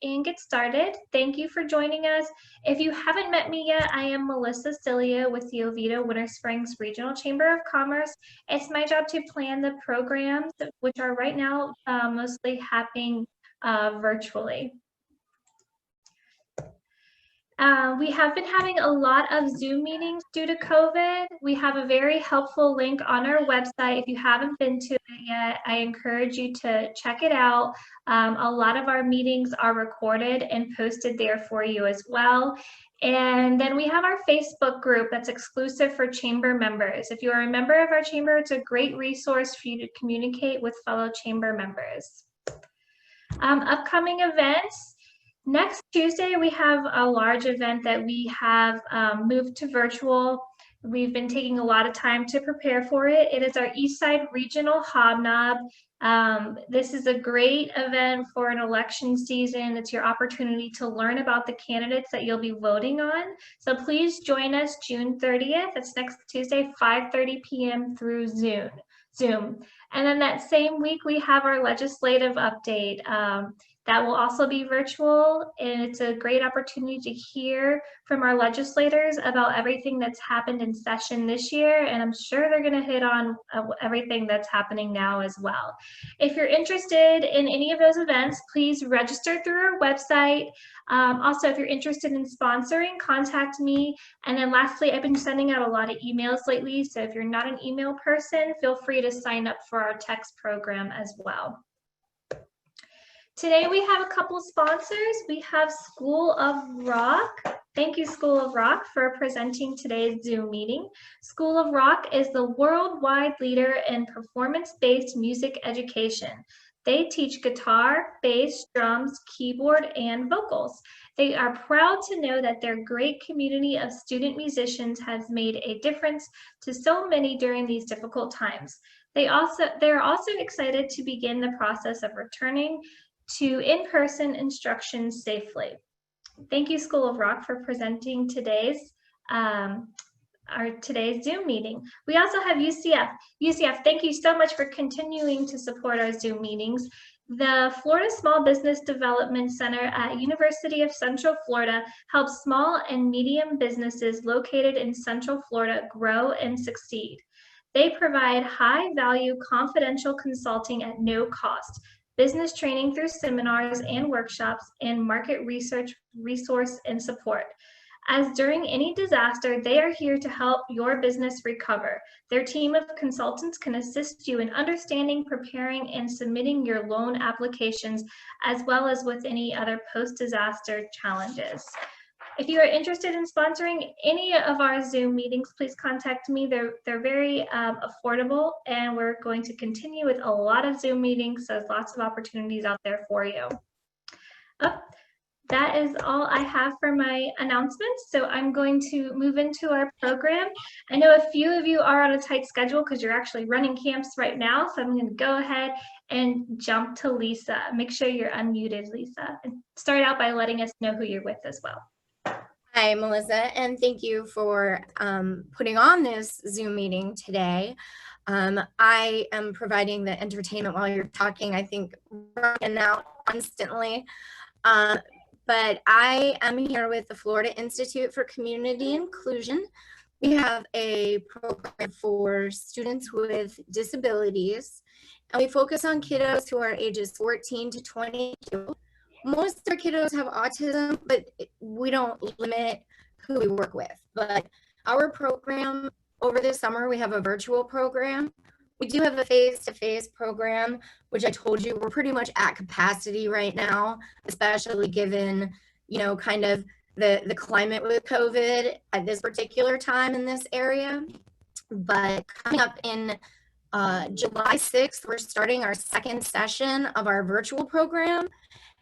and get started. Thank you for joining us. If you haven't met me yet, I am Melissa Cilia with the Oviedo Winter Springs Regional Chamber of Commerce. It's my job to plan the programs, which are right now mostly happening virtually. We have been having a lot of Zoom meetings due to COVID. We have a very helpful link on our website. If you haven't been to it yet, I encourage you to check it out. A lot of our meetings are recorded and posted there for you as well. And then we have our Facebook group that's exclusive for chamber members. If you are a member of our chamber, it's a great resource for you to communicate with fellow chamber members. Upcoming events. Next Tuesday, we have a large event that we have moved to virtual. We've been taking a lot of time to prepare for it. It is our Eastside Regional Hobnob. This is a great event for an election season. It's your opportunity to learn about the candidates that you'll be voting on. So please join us June 30th. That's next Tuesday, 5:30 p.m. through Zoom. And then that same week, we have our legislative update. That will also be virtual, and it's a great opportunity to hear from our legislators about everything that's happened in session this year, and I'm sure they're going to hit on everything that's happening now as well. If you're interested in any of those events, please register through our website. Also, if you're interested in sponsoring, contact me. And then lastly, I've been sending out a lot of emails lately, so if you're not an email person, feel free to sign up for our text program as well. Today we have a couple sponsors. We have School of Rock. Thank you, School of Rock, for presenting today's Zoom meeting. School of Rock is the worldwide leader in performance-based music education. They teach guitar, bass, drums, keyboard, and vocals. They are proud to know that their great community of student musicians has made a difference to so many during these difficult times. They're also excited to begin the process of returning to in-person instruction safely. Thank you, School of Rock, for presenting today's Zoom meeting. We also have UCF. UCF, thank you so much for continuing to support our Zoom meetings. The Florida Small Business Development Center at University of Central Florida helps small and medium businesses located in Central Florida grow and succeed. They provide high-value confidential consulting at no cost, business training through seminars and workshops, and market research, resource, and support. As during any disaster, they are here to help your business recover. Their team of consultants can assist you in understanding, preparing, and submitting your loan applications, as well as with any other post-disaster challenges. If you are interested in sponsoring any of our Zoom meetings, please contact me. They're very affordable, and we're going to continue with a lot of Zoom meetings, so there's lots of opportunities out there for you. That is all I have for my announcements, so I'm going to move into our program. I know a few of you are on a tight schedule because you're actually running camps right now, so I'm going to go ahead and jump to Lisa. Make sure you're unmuted, Lisa, and start out by letting us know who you're with as well. Hi, Melissa, and thank you for putting on this Zoom meeting today. I am providing the entertainment while you're talking, I think, right now constantly. But I am here with the Florida Institute for Community Inclusion. We have a program for students with disabilities, and we focus on kiddos who are ages 14 to 22. Most of our kiddos have autism, but we don't limit who we work with. But our program, over the summer, we have a virtual program. We do have a face-to-face program, which I told you we're pretty much at capacity right now, especially given, you know, kind of the climate with COVID at this particular time in this area. But coming up in July 6th, we're starting our second session of our virtual program,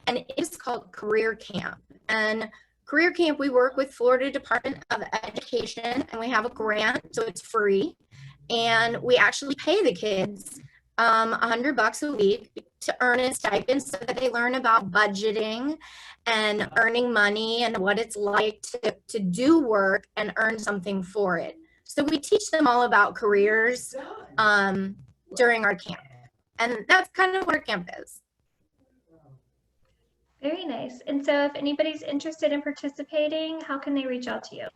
and it's called Career Camp. And Career Camp, we work with Florida Department of Education, and we have a grant, so it's free. And we actually pay the kids $100 a week to earn a stipend so that they learn about budgeting and earning money and what it's like to do work and earn something for it. So we teach them all about careers during our camp. And that's kind of what our camp is. Very nice. And so if anybody's interested in participating, how can they reach out to you?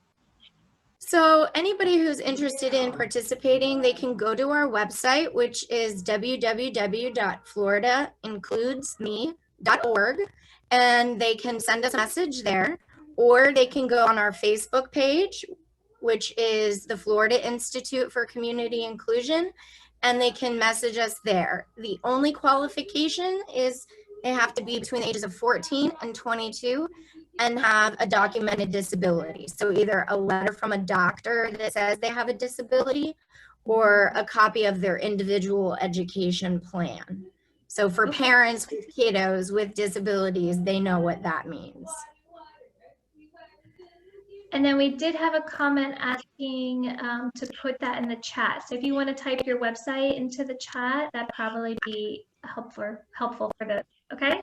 So anybody who's interested in participating, they can go to our website, which is www.floridaincludesme.org, and they can send us a message there, or they can go on our Facebook page, which is the Florida Institute for Community Inclusion, and they can message us there. The only qualification is they have to be between the ages of 14 and 22 and have a documented disability. So either a letter from a doctor that says they have a disability or a copy of their individual education plan. So for parents with kiddos with disabilities, they know what that means. And then we did have a comment asking to put that in the chat. So if you want to type your website into the chat, that'd probably be helpful for this. Okay.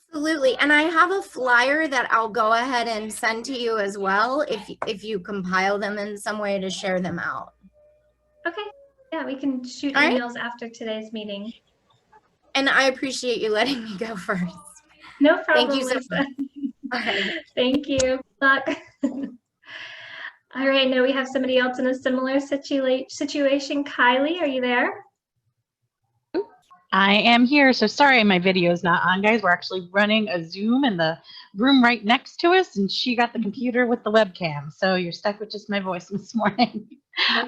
Absolutely. And I have a flyer that I'll go ahead and send to you as well if you compile them in some way to share them out. Okay. Yeah, we can shoot All right. emails after today's meeting. And I appreciate you letting me go first. No problem, Thank you so Lisa. much. All right. Thank you. Good luck. All right, now we have somebody else in a similar situation. Kylie, are you there? I am here. So sorry my video is not on, guys. We're actually running a Zoom in the room right next to us, and she got the computer with the webcam. So you're stuck with just my voice this morning.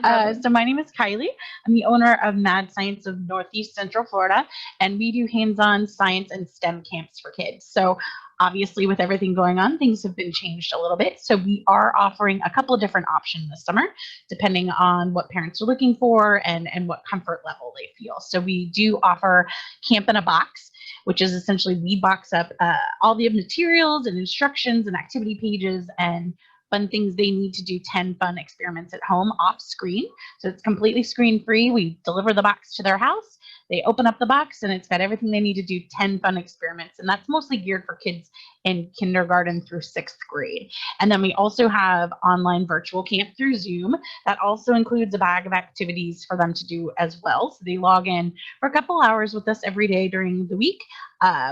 No So my name is Kylie. I'm the owner of Mad Science of Northeast Central Florida, and we do hands-on science and STEM camps for kids. So obviously with everything going on, things have been changed a little bit. So we are offering a couple of different options this summer, depending on what parents are looking for and what comfort level they feel. So we do offer Camp in a Box, which is essentially we box up all the materials and instructions and activity pages and fun things they need to do 10 fun experiments at home off screen. So it's completely screen free. We deliver the box to their house. They open up the box and it's got everything they need to do 10 fun experiments. And that's mostly geared for kids in kindergarten through 6th grade. And then we also have online virtual camp through Zoom. That also includes a bag of activities for them to do as well. So they log in for a couple hours with us every day during the week.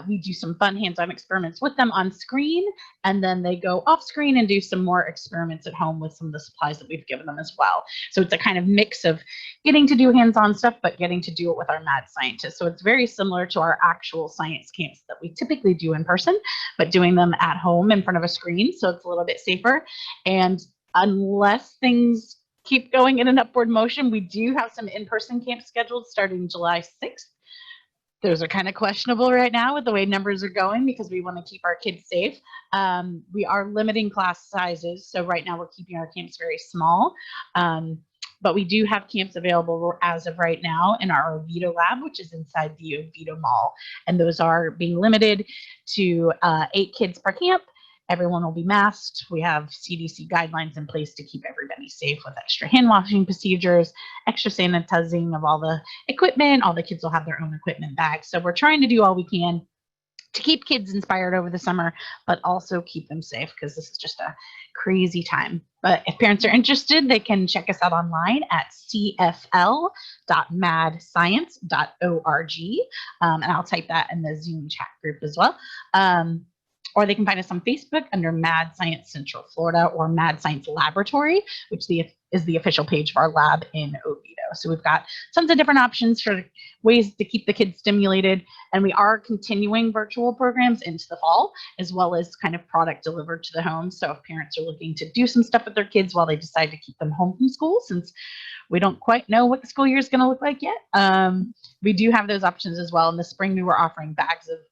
We do some fun hands-on experiments with them on screen, and then they go off screen and do some more experiments at home with some of the supplies that we've given them as well. So it's a kind of mix of getting to do hands-on stuff, but getting to do it with our mad scientists. So it's very similar to our actual science camps that we typically do in person, but doing them at home in front of a screen. So it's a little bit safer. And unless things keep going in an upward motion, we do have some in-person camps scheduled starting July 6th. Those are kind of questionable right now with the way numbers are going because we want to keep our kids safe. We are limiting class sizes. So right now we're keeping our camps very small. But we do have camps available as of right now in our Oviedo lab, which is inside the Oviedo Mall. And those are being limited to 8 kids per camp. Everyone will be masked. We have CDC guidelines in place to keep everybody safe with extra hand washing procedures, extra sanitizing of all the equipment. All the kids will have their own equipment bags. So we're trying to do all we can to keep kids inspired over the summer, but also keep them safe because this is just a crazy time. But if parents are interested, they can check us out online at cfl.madscience.org. And I'll type that in the Zoom chat group as well. Or they can find us on Facebook under Mad Science Central Florida or Mad Science Laboratory, which is the official page of our lab in Oviedo. So we've got tons of different options for ways to keep the kids stimulated. And we are continuing virtual programs into the fall, as well as kind of product delivered to the home. So if parents are looking to do some stuff with their kids while they decide to keep them home from school, since we don't quite know what the school year is going to look like yet, we do have those options as well. In the spring, we were offering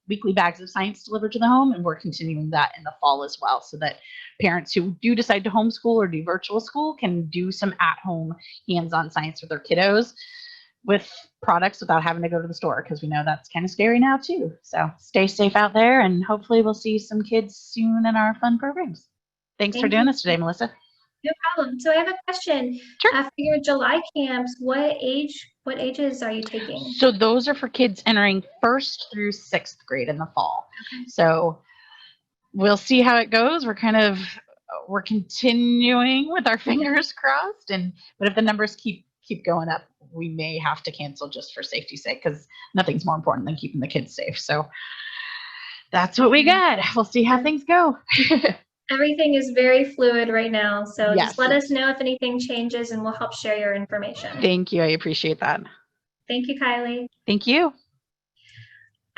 weekly bags of science delivered to the home, and we're continuing that in the fall as well, so that parents who do decide to homeschool or do virtual school can do some at-home hands-on science with their kiddos with products without having to go to the store, because we know that's kind of scary now too. So stay safe out there, and hopefully we'll see some kids soon in our fun programs. Thanks for doing this today, Melissa. No problem. So I have a question. Sure. For your July camps, what ages are you taking? So those are for kids entering 1st through 6th grade in the fall. Okay. So we'll see how it goes. We're continuing with our fingers crossed, but if the numbers keep going up, we may have to cancel just for safety's sake, because nothing's more important than keeping the kids safe. So That's what we got. We'll see how things go. Everything is very fluid right now, so Yes. just let us know if anything changes and we'll help share your information. Thank you. I appreciate that. Thank you, Kylie. Thank you.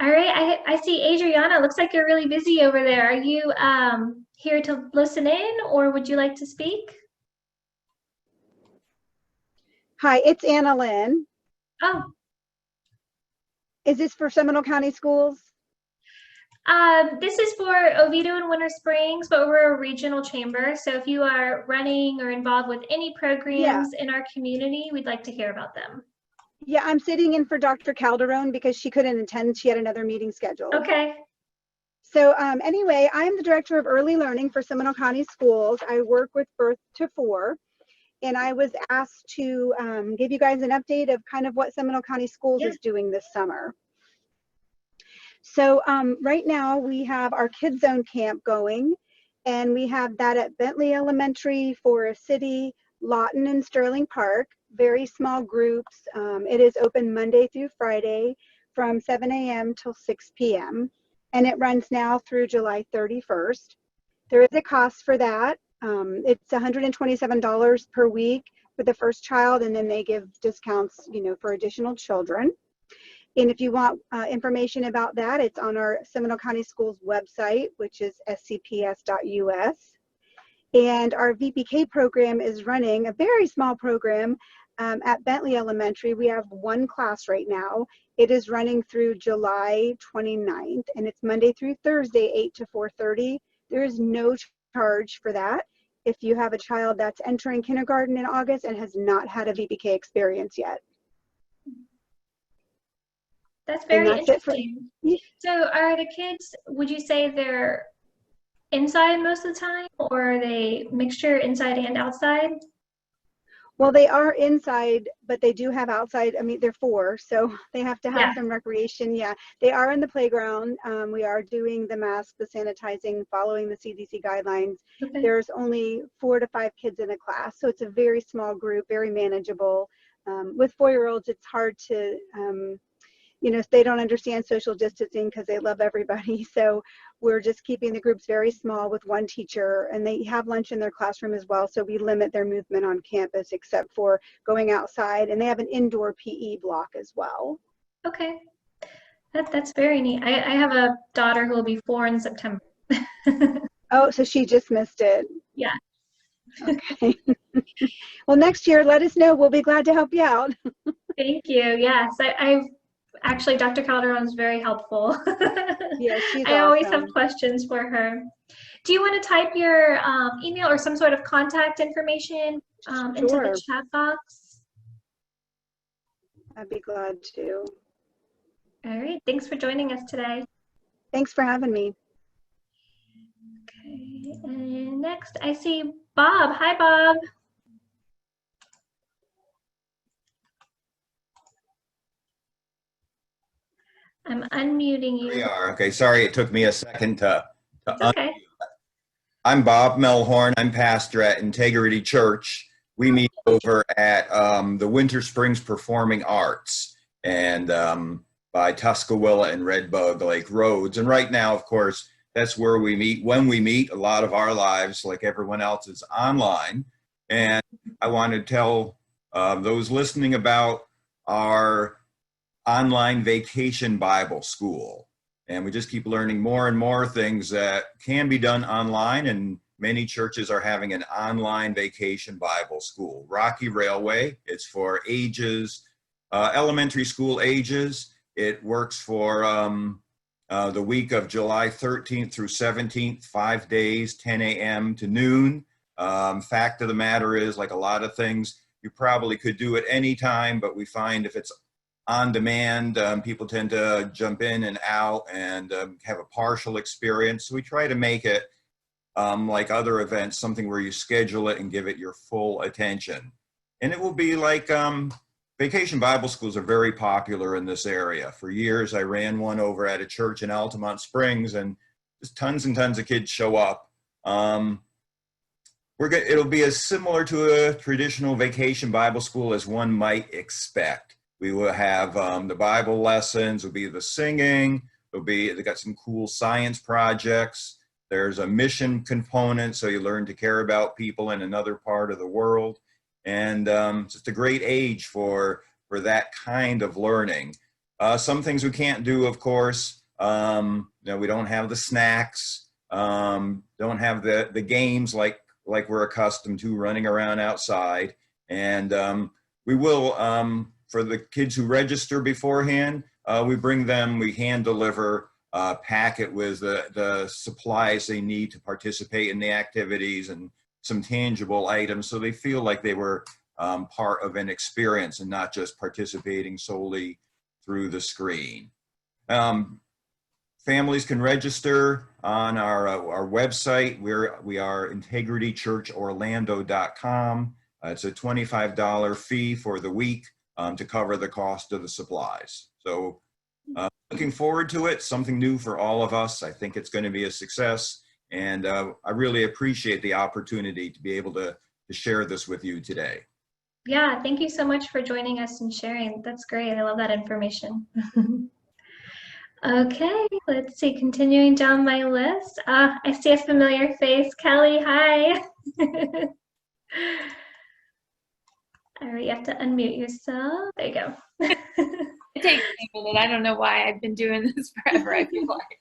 All right, I see Adriana. Looks like you're really busy over there. Are you here to listen in, or would you like to speak? Hi, it's Anna Lynn. Oh, Is this for Seminole County Schools? this is for Oviedo and Winter Springs, but we're a regional chamber. So if you are running or involved with any programs in our community, we'd like to hear about them. Yeah, I'm sitting in for Dr. Calderon because she couldn't attend. She had another meeting scheduled. Okay. So anyway, I'm the director of early learning for Seminole County Schools. I work with birth to 4. And I was asked to give you guys an update of kind of what Seminole County Schools is doing this summer. So right now we have our Kids Zone camp going, and we have that at Bentley Elementary, Forest City, Lawton, and Sterling Park. Very small groups. It is open Monday through Friday from 7 a.m. till 6 p.m. And it runs now through July 31st. There is a cost for that. It's $127 per week for the first child, and then they give discounts, for additional children. And if you want information about that, it's on our Seminole County Schools website, which is scps.us. And our VPK program is running a very small program at Bentley Elementary. We have 1 class right now. It is running through July 29th, and it's Monday through Thursday, 8 to 4:30. There is no charge for that if you have a child that's entering kindergarten in August and has not had a VPK experience yet. That's very that's interesting. So are the kids, would you say they're inside most of the time, or are they mixture inside and outside? Well, they are inside, but they do have outside. I mean, they're 4, so they have to have some recreation. Yeah, they are in the playground. We are doing the mask, the sanitizing, following the CDC guidelines. Okay. There's only 4 to 5 kids in a class, so it's a very small group, very manageable. With 4-year-olds, it's hard to, they don't understand social distancing because they love everybody. So we're just keeping the groups very small with 1 teacher, and they have lunch in their classroom as well. So we limit their movement on campus except for going outside, and they have an indoor PE block as well. Okay. That's very neat. I have a daughter who will be 4 in September. Oh, so she just missed it. Yeah. Okay. Well, next year, let us know. We'll be glad to help you out. Thank you. Yes, I've actually, Dr. Calderon is very helpful. Yeah, she's I always awesome. have questions for her. Do you want to type your email or some sort of contact information into the chat box? I'd be glad to. All right. Thanks for joining us today. Thanks for having me. Okay. And next, I see Bob. Hi, Bob. I'm unmuting you. We are. Okay, sorry, it took me a second to Okay. I'm Bob Melhorn. I'm pastor at Integrity Church. We meet over at the Winter Springs Performing Arts and by Tuscaloosa and Redbug Lake Roads. And right now, of course, that's where we meet. When we meet, a lot of our lives, like everyone else, is online. And I want to tell those listening about our online vacation Bible school. And we just keep learning more and more things that can be done online, and many churches are having an online vacation Bible school. Rocky Railway, it's for ages, elementary school ages. It works for the week of July 13th through 17th, 5 days, 10 a.m. to noon. Fact of the matter is, like a lot of things, you probably could do it anytime, but we find if it's on demand, people tend to jump in and out and have a partial experience. So we try to make it like other events, something where you schedule it and give it your full attention. And it will be like vacation Bible schools are very popular in this area. For years, I ran one over at a church in Altamont Springs, and just tons and tons of kids show up. It'll be as similar to a traditional vacation Bible school as one might expect. We will have the Bible lessons, will be the singing, They got some cool science projects. There's a mission component, so you learn to care about people in another part of the world. And just a great age for that kind of learning. Some things we can't do, of course. We don't have the snacks, don't have the games like we're accustomed to running around outside. And we will, for the kids who register beforehand, we hand deliver a packet with the supplies they need to participate in the activities and some tangible items, so they feel like they were part of an experience and not just participating solely through the screen. Families can register on our website. We are integritychurchorlando.com. It's a $25 fee for the week to cover the cost of the supplies. So looking forward to it, something new for all of us. I think it's going to be a success. And I really appreciate the opportunity to be able to share this with you today. Yeah, thank you so much for joining us and sharing. That's great. I love that information. Okay, let's see. Continuing down my list. I see a familiar face. Kelly, hi. All right, you have to unmute yourself. There you go. It takes me a minute. I don't know why I've been doing this forever, I feel like.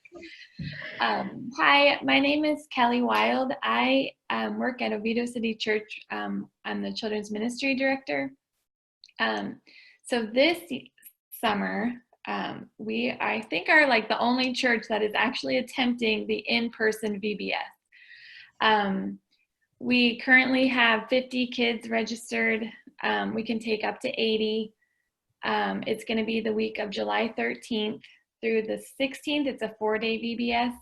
Hi, my name is Kelly Wild. I work at Oviedo City Church. I'm the Children's Ministry Director. So this summer, we, I think, are like the only church that is actually attempting the in-person VBS. We currently have 50 kids registered. We can take up to 80. It's going to be the week of July 13th through the 16th. It's a 4-day VBS.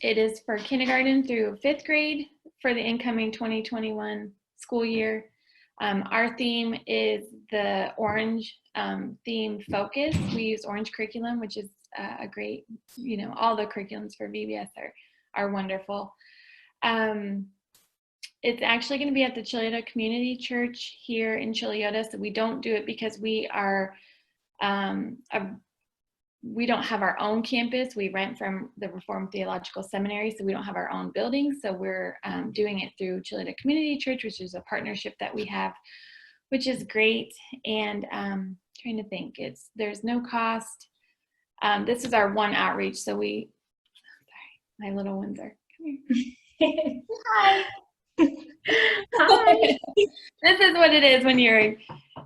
It is for kindergarten through 5th grade for the incoming 2021 school year. Our theme is the orange theme focus. We use orange curriculum, which is a great, all the curriculums for VBS are wonderful. It's actually going to be at the Chiliota Community Church here in Chiliota. So we don't do it because we are, we don't have our own campus. We rent from the Reformed Theological Seminary, so we don't have our own building. So we're doing it through Chiliota Community Church, which is a partnership that we have, which is great. And trying to think, there's no cost. This is our one outreach. So sorry, my little ones are, come here. Hi. Hi. This is what it is when you're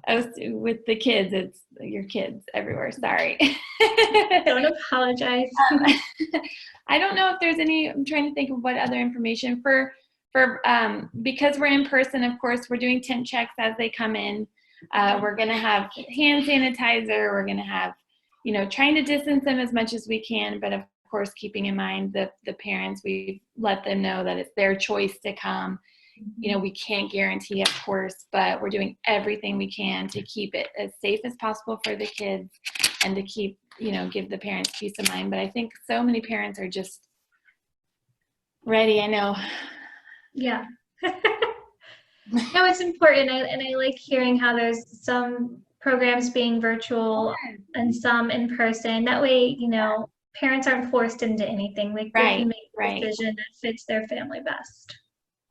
with the kids. It's your kids everywhere. Sorry. Don't apologize. I don't know if there's I'm trying to think of what other information because we're in person. Of course, we're doing tent checks as they come in. We're going to have hand sanitizer. We're going to have, trying to distance them as much as we can, but of course, keeping in mind the parents. We let them know that it's their choice to come. We can't guarantee, of course, but we're doing everything we can to keep it as safe as possible for the kids and to keep, give the parents peace of mind. But I think so many parents are just ready. I know. Yeah. No, it's important. And I like hearing how there's some programs being virtual and some in person. That way, parents aren't forced into anything. They can make a decision that fits their family best.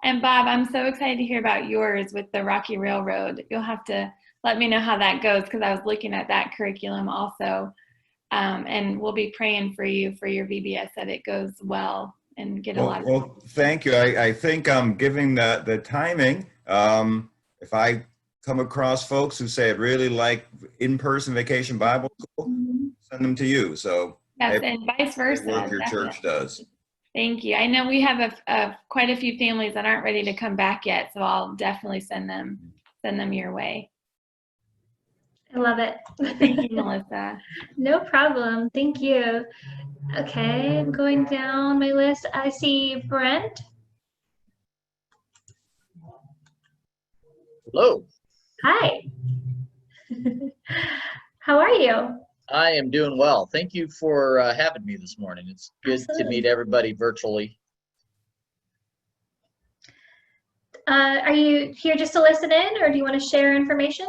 And Bob, I'm so excited to hear about yours with the Rocky Railroad. You'll have to let me know how that goes, because I was looking at that curriculum also. And we'll be praying for you for your VBS, that it goes well and get a lot of. Well, thank you. I think given the timing, if I come across folks who say I'd really like in-person Vacation Bible School, send them to you. So yes, and vice versa. Work your church does. Thank you. I know we have quite a few families that aren't ready to come back yet, so I'll definitely send them your way. I love it. Thank you, Melissa. No problem. Thank you. Okay, I'm going down my list. I see Brent. Hello. Hi. How are you? I am doing well. Thank you for having me this morning. It's good to meet everybody virtually. Are you here just to listen in, or do you want to share information?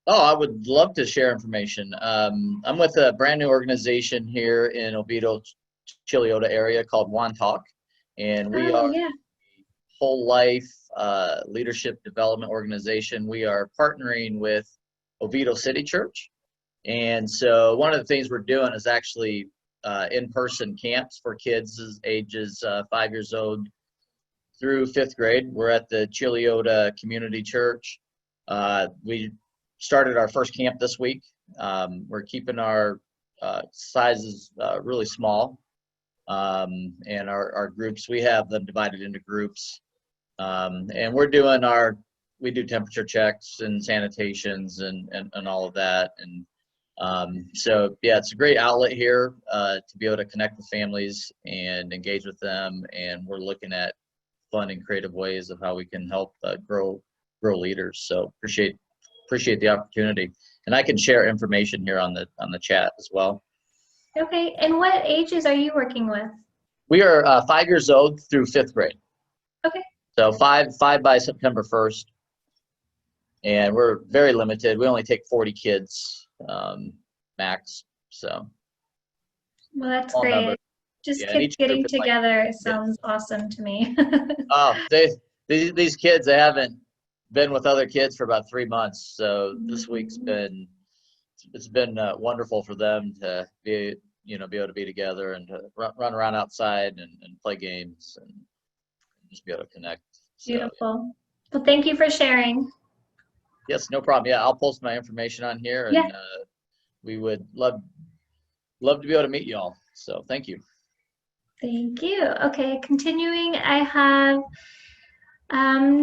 Oh, I would love to share information. I'm with a brand new organization here in Oviedo, Chiliota area called One Talk, and we Oh, are yeah. whole life leadership development organization. We are partnering with Oviedo City Church. And so one of the things we're doing is actually in-person camps for kids ages 5 years old through 5th grade. We're at the Chiliota Community Church. We started our first camp this week. We're keeping our sizes really small. And our groups, we have them divided into groups. And we do temperature checks and sanitations and all of that. And so, yeah, it's a great outlet here to be able to connect with families and engage with them. And we're looking at fun and creative ways of how we can help grow leaders. So appreciate the opportunity. And I can share information here on the chat as well. Okay, and what ages are you working with? We are 5 years old through 5th grade. Okay. So five by September 1st. And we're very limited. We only take 40 kids max. So. Well, that's Small great. number. Just Yeah, kids getting is like, together sounds awesome to me. oh, these kids, they haven't been with other kids for about 3 months. So this week's been wonderful for them to be able to be together and to run around outside and play games and just be able to connect. So, Beautiful. Well, thank you for sharing. yes, no problem. Yeah, I'll post my information on here, and Yeah. We would love to be able to meet you all. So thank you. Thank you. Okay, continuing, I have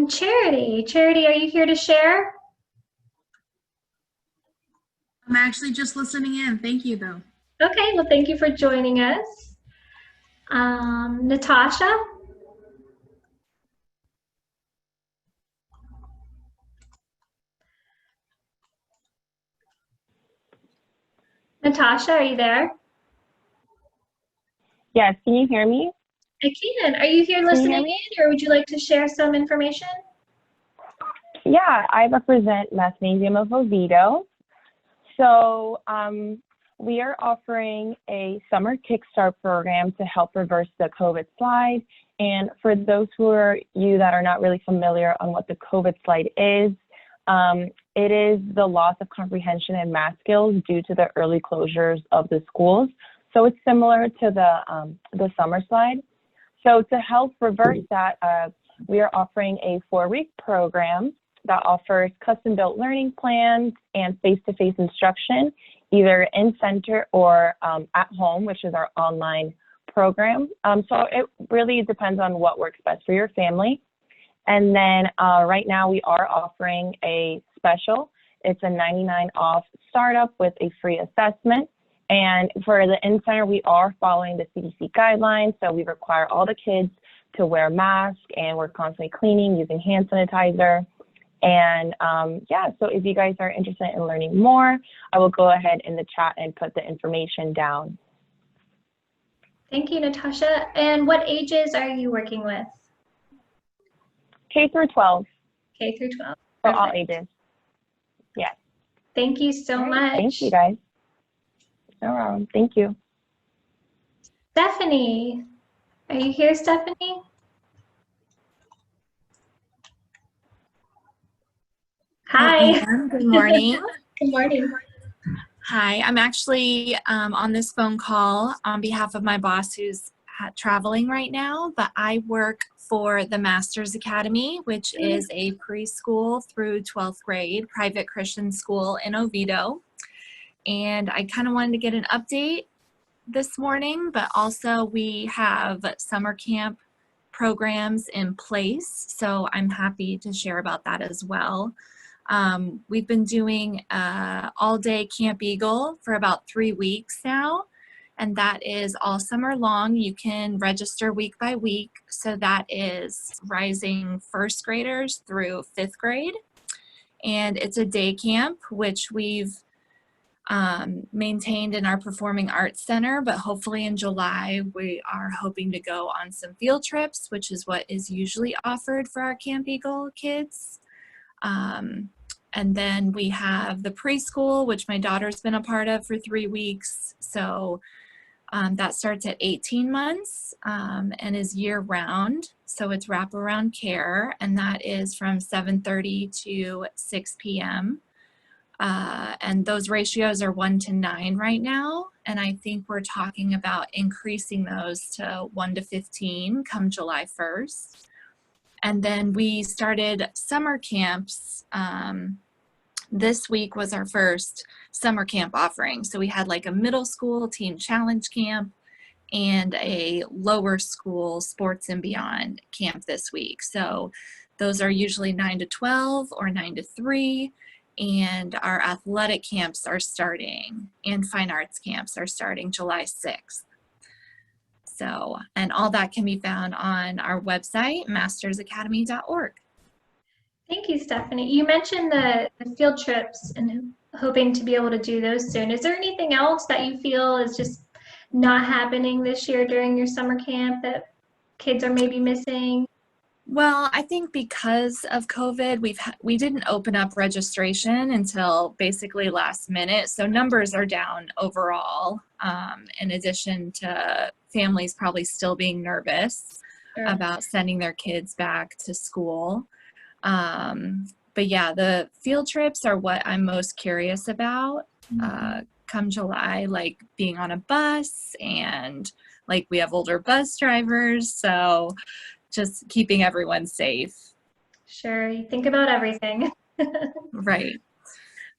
Charity. Charity, are you here to share? I'm actually just listening in. Thank you, though. Okay, well, thank you for joining us. Natasha? Natasha, are you there? Yes, can you hear me? I can. Are you here listening in, or would you like to share some information? Yeah, I represent Mathnasium of Oviedo. So we are offering a summer kickstart program to help reverse the COVID slide. And for those that are not really familiar on what the COVID slide is, it is the loss of comprehension and math skills due to the early closures of the schools. So it's similar to the summer slide. So to help reverse that, we are offering a 4-week program that offers custom-built learning plans and face-to-face instruction, either in center or at home, which is our online program. So it really depends on what works best for your family. And then right now we are offering a special. It's a $99 off startup with a free assessment. And for the in-center, we are following the CDC guidelines. So we require all the kids to wear masks, and we're constantly cleaning using hand sanitizer. And yeah, so if you guys are interested in learning more, I will go ahead in the chat and put the information down. Thank you, Natasha. And what ages are you working with? K through 12. K through 12. For all Perfect. ages. Yes. Thank you so much. Thank you, guys. No problem. Thank you. Stephanie, are you here, Stephanie? Hi. Good morning. Good morning. Hi, I'm actually on this phone call on behalf of my boss who's traveling right now, but I work for the Masters Academy, which is a preschool through 12th grade private Christian school in Oviedo. And I kind of wanted to get an update this morning, but also we have summer camp programs in place, so I'm happy to share about that as well. We've been doing all-day Camp Eagle for about 3 weeks now, and that is all summer long. You can register week by week, so that is rising first graders through 5th grade. And it's a day camp, which we've maintained in our Performing Arts Center, but hopefully in July we are hoping to go on some field trips, which is what is usually offered for our Camp Eagle kids. And then we have the preschool, which my daughter's been a part of for 3 weeks. So that starts at 18 months and is year round. So it's wraparound care, and that is from 7:30 to 6 p.m. And those ratios are 1 to 9 right now. And I think we're talking about increasing those to 1 to 15 come July 1st. And then we started summer camps. This week was our first summer camp offering. So we had like a middle school teen challenge camp and a lower school sports and beyond camp this week. So those are usually 9 to 12 or 9 to 3. And our athletic camps are starting, and fine arts camps are starting July 6th. So, and all that can be found on our website, mastersacademy.org. Thank you, Stephanie. You mentioned the field trips and hoping to be able to do those soon. Is there anything else that you feel is just not happening this year during your summer camp that kids are maybe missing? Well, I think because of COVID, we didn't open up registration until basically last minute. So numbers are down overall, in addition to families probably still being nervous about sending their kids back to school. But yeah, the field trips are what I'm most curious about come July, like being on a bus, and like we have older bus drivers. So just keeping everyone safe. Sure, you think about everything. Right.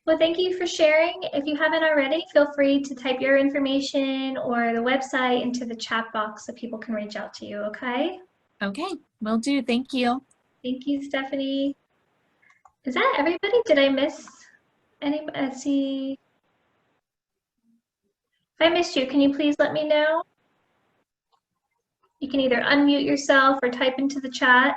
Well, thank you for sharing. If you haven't already, feel free to type your information or the website into the chat box so people can reach out to you, okay? Okay, will do. Thank you. Thank you, Stephanie. Is that everybody? Did I miss anybody? Let's see. If I missed you, can you please let me know? You can either unmute yourself or type into the chat.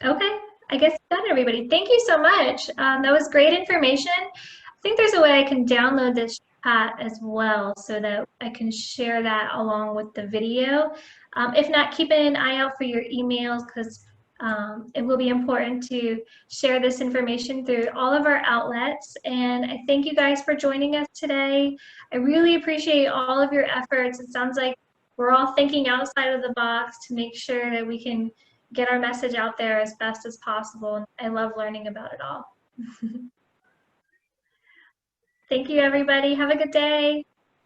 Okay, I guess done, everybody. Thank you so much. That was great information. I think there's a way I can download this chat as well so that I can share that along with the video. If not, keep an eye out for your emails because it will be important to share this information through all of our outlets. And I thank you guys for joining us today. I really appreciate all of your efforts. It sounds like we're all thinking outside of the box to make sure that we can get our message out there as best as possible. I love learning about it all. Thank you, everybody. Have a good day.